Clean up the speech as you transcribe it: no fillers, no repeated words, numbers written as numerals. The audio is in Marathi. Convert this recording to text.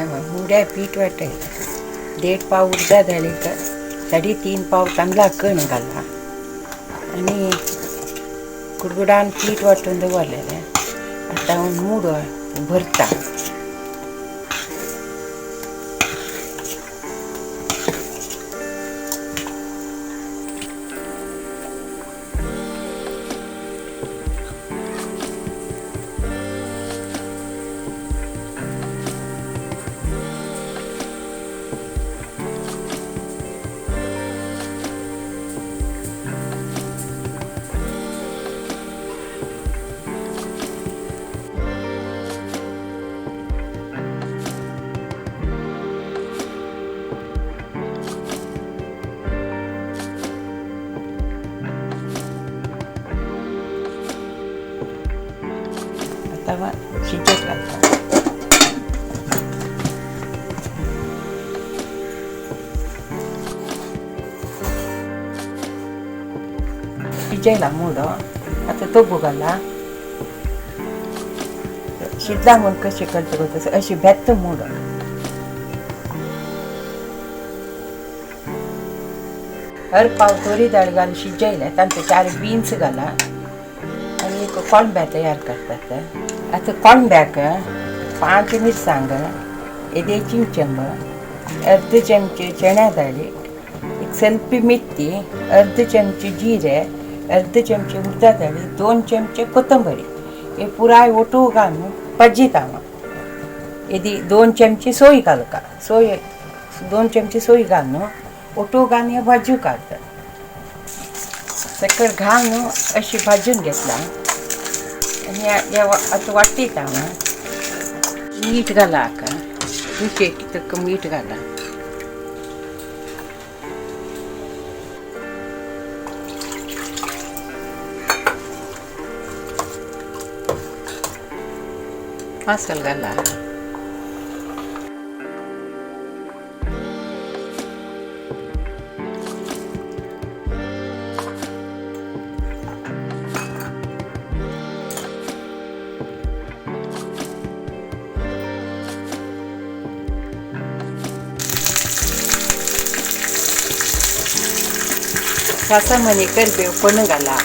मुड्या पीठ वाटायचं 1.5 पाव उडदा डाळीचं 3.5 पाव तांदळा कण घाला आणि कुडकुडान पीठ वाटून दवरलेलं आता मूड भरता तवा शिजत घालता शिजयला मूड आता तो भोगाला शिजला म्हणून कशी करतो तसं अशी भॅत्त मूड हर पाव तोरी डाळ घालून शिजयला तांचे 4 बीन्स घाला आणि एक कोळंब्या तयार करतात आता कोळंब्याक 5 मिरसांग एदे चिंचंब अर्ध चमचे चण्या दाळी एक ಸ್ವಲ್ಪ ಮೆತ್ತಿ अर्ध चमचे जीरे अर्ध चमचे उडदा दाळी 2 चमचे कोथिंबरी हे पुराय ओटू घालून पज्जितावा एदी 2 चमचे सोय घालका सोय 2 चमचे सोय घालून ओटू घालून भाजू काढतात साखर घालून अशी भाजून घेतला आणि आता वाटीत मीठ घाला का रुचे तक मीठ घाला मसाला घाला सासा मनी करबेव पण घाला